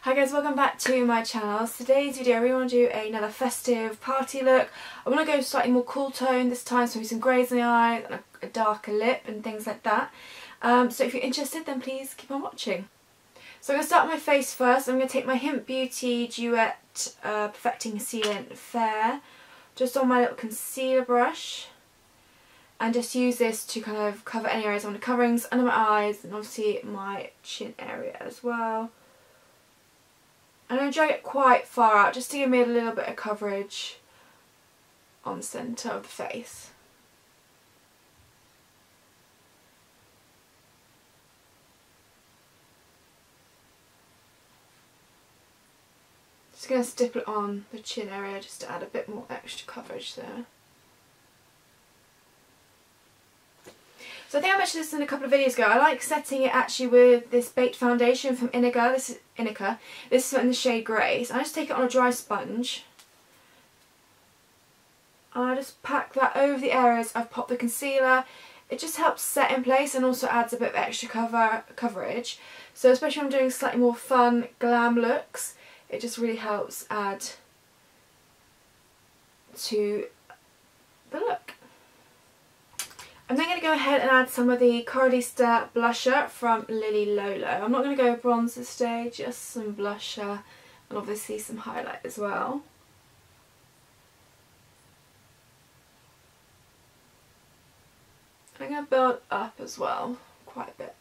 Hi guys, welcome back to my channel. So today's video I really want to do another festive party look. I want to go slightly more cool tone this time, so some greys in the eyes and a darker lip and things like that. So if you're interested then please keep on watching. So I'm going to start with my face first. I'm going to take my Hint Beauty Duet Perfecting Sealant Fair just on my little concealer brush and just use this to kind of cover any areas I want coverings under my eyes and obviously my chin area as well. I'm going to drag it quite far out just to give me a little bit of coverage on the centre of the face. Just going to stipple it on the chin area just to add a bit more extra coverage there. So I think I mentioned this in a couple of videos ago. I like setting it actually with this baked foundation from Inika. This is in the shade Grey. So I just take it on a dry sponge. And I just pack that over the areas I've popped the concealer. It just helps set in place and also adds a bit of extra coverage. So especially when I'm doing slightly more fun glam looks, it just really helps add to the look. I'm then going to go ahead and add some of the Carolista blusher from Lily Lolo. I'm not going to go bronze this day, just some blusher and obviously some highlight as well. I'm going to build up as well, quite a bit.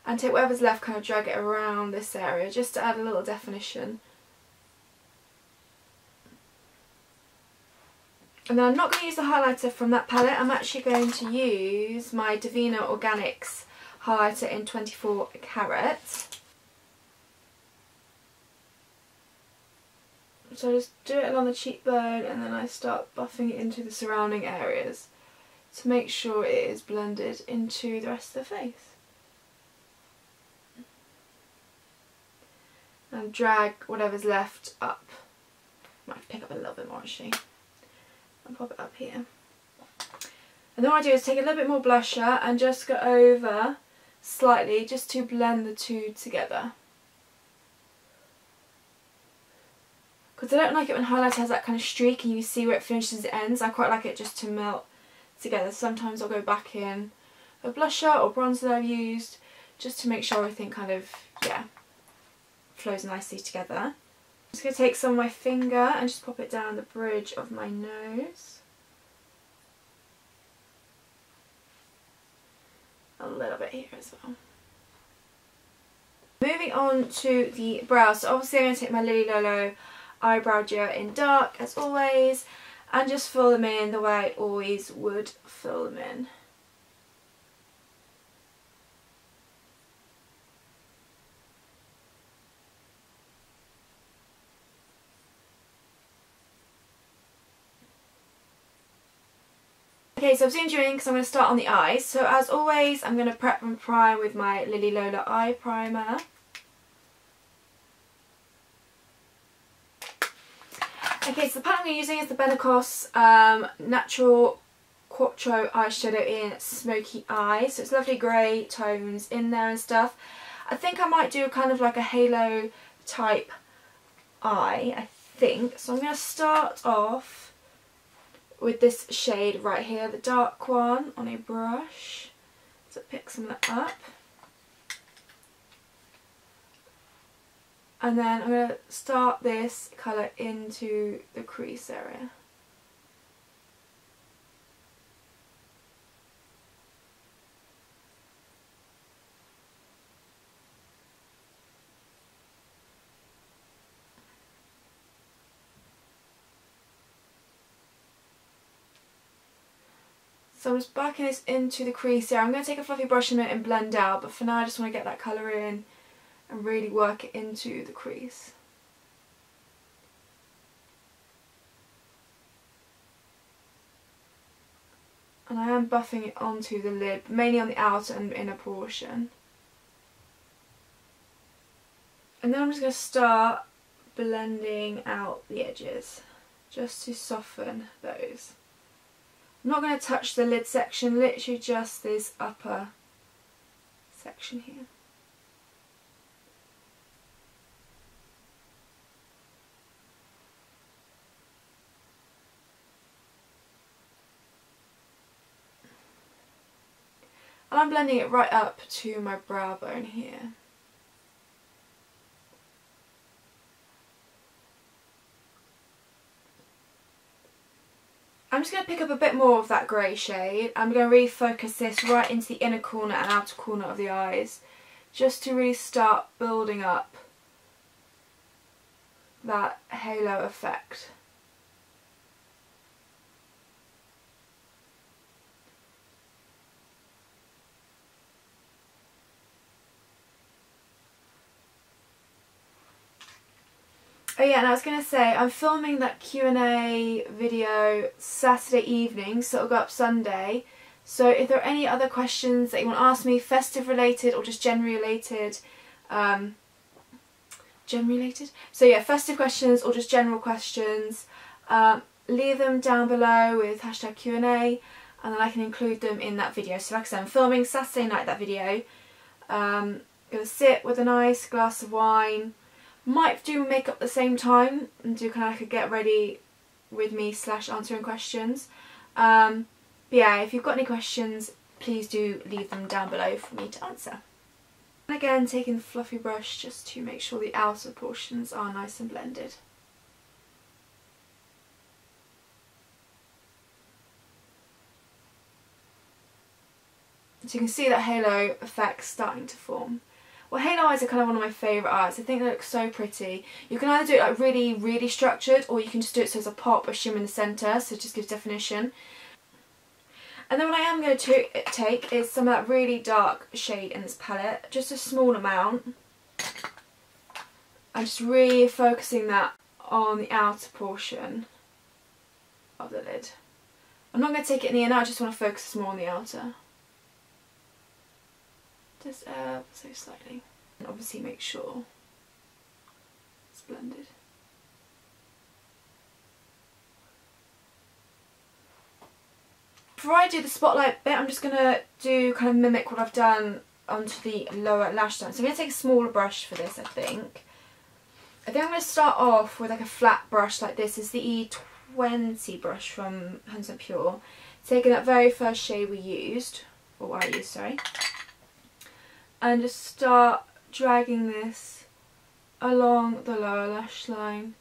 And take whatever's left, kind of drag it around this area just to add a little definition. And then I'm not going to use the highlighter from that palette. I'm actually going to use my Davina Organics highlighter in 24 Carat. So I just do it along the cheekbone and then I start buffing it into the surrounding areas to make sure it is blended into the rest of the face. And drag whatever's left up. Might have to pick up a little bit more actually. And pop it up here. And then what I do is take a little bit more blusher and just go over slightly just to blend the two together. Because I don't like it when highlighter has that kind of streak and you see where it finishes and ends. I quite like it just to melt together. Sometimes I'll go back in a blusher or bronzer that I've used just to make sure everything kind of, flows nicely together. I'm just going to take some of my finger and just pop it down the bridge of my nose. A little bit here as well. Moving on to the brows. So obviously I'm going to take my Lily Lolo eyebrow gel in dark as always and just fill them in the way I always would fill them in. Okay, so I've zoomed you in because I'm going to start on the eyes. So as always, I'm going to prep and prime with my Lily Lola eye primer. Okay, so the palette I'm using is the BellaIzzy Natural Quattro eyeshadow in Smoky Eye. So it's lovely grey tones in there and stuff. I think I might do kind of like a halo type eye, I think. So I'm going to start off with this shade right here, the dark one, on a brush. So pick some of that up. And then I'm going to start this colour into the crease area. So I'm just backing this into the crease here. I'm going to take a fluffy brush in it and blend out, but for now I just want to get that colour in and really work it into the crease. And I am buffing it onto the lid, mainly on the outer and inner portion. And then I'm just going to start blending out the edges, just to soften those. I'm not going to touch the lid section, literally just this upper section here. And I'm blending it right up to my brow bone here. I'm just going to pick up a bit more of that grey shade. I'm going to really focus this right into the inner corner and outer corner of the eyes, just to really start building up that halo effect. Oh yeah, and I was going to say, I'm filming that Q&A video Saturday evening, so it'll go up Sunday. So if there are any other questions that you want to ask me, festive related or just generally related, So yeah, festive questions or just general questions, leave them down below with hashtag Q&A, and then I can include them in that video. So like I said, I'm filming Saturday night that video. Going to sit with a nice glass of wine. Might do makeup at the same time and do kind of like a get ready with me / answering questions. But yeah, if you've got any questions, please do leave them down below for me to answer. And again, taking the fluffy brush just to make sure the outer portions are nice and blended. So you can see that halo effect starting to form. Well, halo eyes are kind of one of my favourite eyes. I think they look so pretty. You can either do it like really, really structured, or you can just do it so there's a pop or shimmer in the centre, so it just gives definition. And then what I am going to take is some of that really dark shade in this palette, just a small amount. I'm just really focusing that on the outer portion of the lid. I'm not going to take it in the inner, I just want to focus more on the outer. Just so slightly. And obviously make sure it's blended. Before I do the spotlight bit, I'm just going to do kind of mimic what I've done onto the lower lash line. So I'm going to take a smaller brush for this, I think. I'm going to start off with like a flat brush like this. It's the E20 brush from 100% Pure. Taking that very first shade we used, or I used, sorry. And just start dragging this along the lower lash line.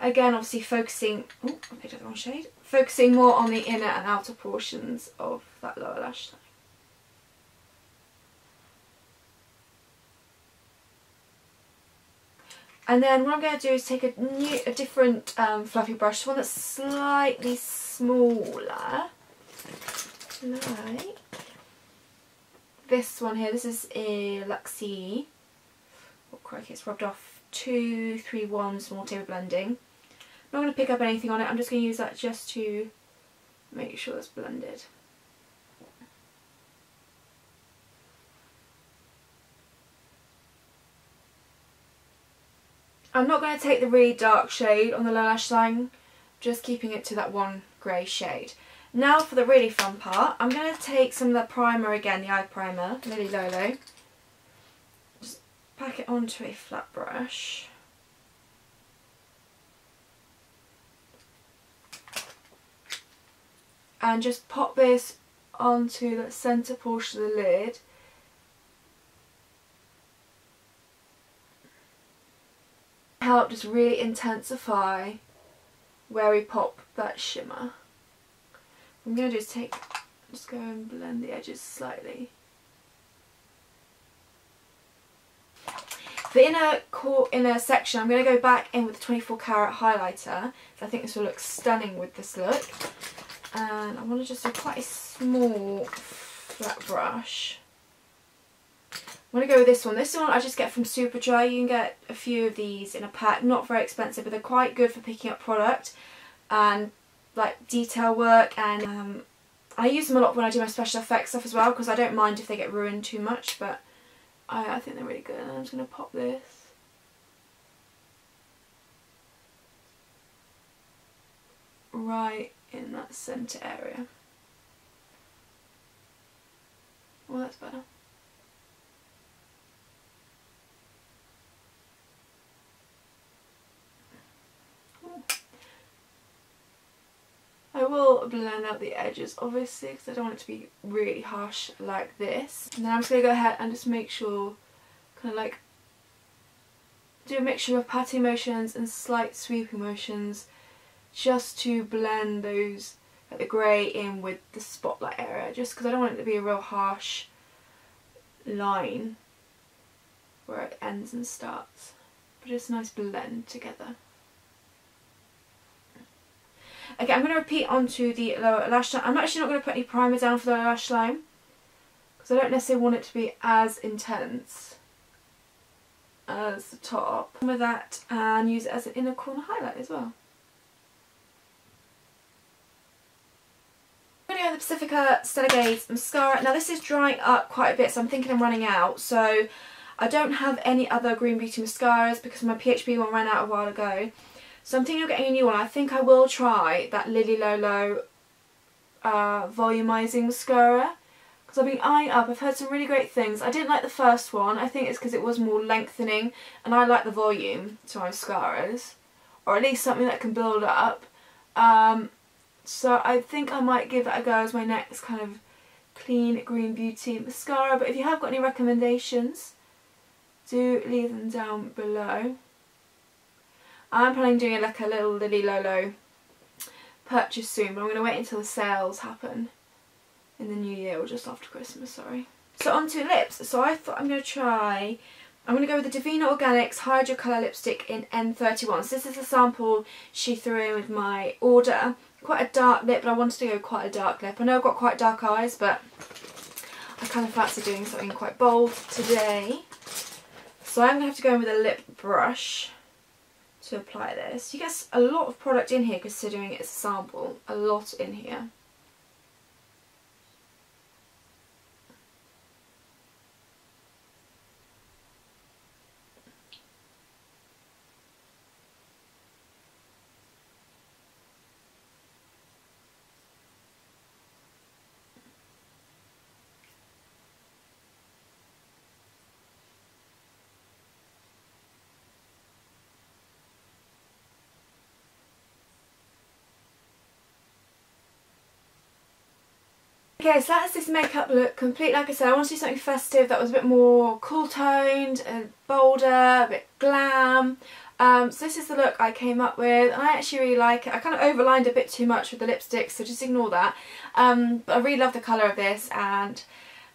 Again, obviously focusing, oh, I picked up the wrong shade. Focusing more on the inner and outer portions of that lower lash line. And then what I'm going to do is take a different fluffy brush, one that's slightly smaller, like this one here. This is a Luxie. Oh crikey, it's rubbed off. 231 small table blending. I'm not going to pick up anything on it, I'm just going to use that just to make sure it's blended. I'm not going to take the really dark shade on the lower lash line, just keeping it to that one grey shade. Now for the really fun part, I'm going to take some of the primer again, the eye primer, Lily Lolo. Just pack it onto a flat brush. And just pop this onto the centre portion of the lid. Help just really intensify where we pop that shimmer. What I'm going to do is just go and blend the edges slightly. The inner section, I'm going to go back in with the 24 carat highlighter. So I think this will look stunning with this look. And I want to just do quite a small flat brush. I'm going to go with this one. This one I just get from Superdry. You can get a few of these in a pack. Not very expensive, but they're quite good for picking up product and like detail work. And I use them a lot when I do my special effects stuff as well, because I don't mind if they get ruined too much, but I think they're really good. And I'm just going to pop this right in that centre area. Well, that's better. I will to blend out the edges obviously because I don't want it to be really harsh like this. And then I'm just going to go ahead and just make sure, kind of like do a mixture of patting motions and slight sweeping motions just to blend those, like the grey in with the spotlight area, just because I don't want it to be a real harsh line where it ends and starts, but just a nice blend together. Okay, I'm going to repeat onto the lower lash line. I'm actually not going to put any primer down for the lower lash line because I don't necessarily want it to be as intense as the top. With that, and use it as an inner corner highlight as well. I'm going to go with the Pacifica Stella Gaze mascara. Now this is drying up quite a bit, so I'm thinking I'm running out. So I don't have any other Green Beauty mascaras because my PHB one ran out a while ago. So I'm thinking of getting a new one. I think I will try that Lily Lolo volumizing mascara because I've been eyeing up. I've heard some really great things. I didn't like the first one. I think it's because it was more lengthening and I like the volume to my mascaras, or at least something that can build up. So I think I might give that a go as my next kind of clean Green Beauty mascara. But if you have got any recommendations, do leave them down below. I'm planning on doing like a little Lily Lolo purchase soon, but I'm going to wait until the sales happen in the new year, or just after Christmas, sorry. So on to lips. So I thought I'm going to go with the Davina Organics Hydro Colour Lipstick in N31. So this is a sample she threw in with my order. Quite a dark lip, but I wanted to go quite a dark lip. I know I've got quite dark eyes, but I kind of fancy doing something quite bold today. So I'm going to have to go in with a lip brush to apply this. You get a lot of product in here considering it's a sample. A lot in here. Okay, so that's this makeup look complete. Like I said, I want to do something festive that was a bit more cool toned and bolder, a bit glam. So this is the look I came up with, and I actually really like it. I kind of overlined a bit too much with the lipstick, so just ignore that. But I really love the colour of this, and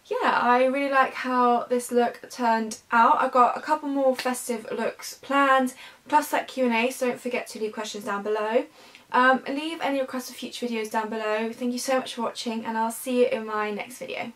yeah, I really like how this look turned out. I've got a couple more festive looks planned, plus that Q&A, so don't forget to leave questions down below. Leave any requests for future videos down below. Thank you so much for watching, and I'll see you in my next video.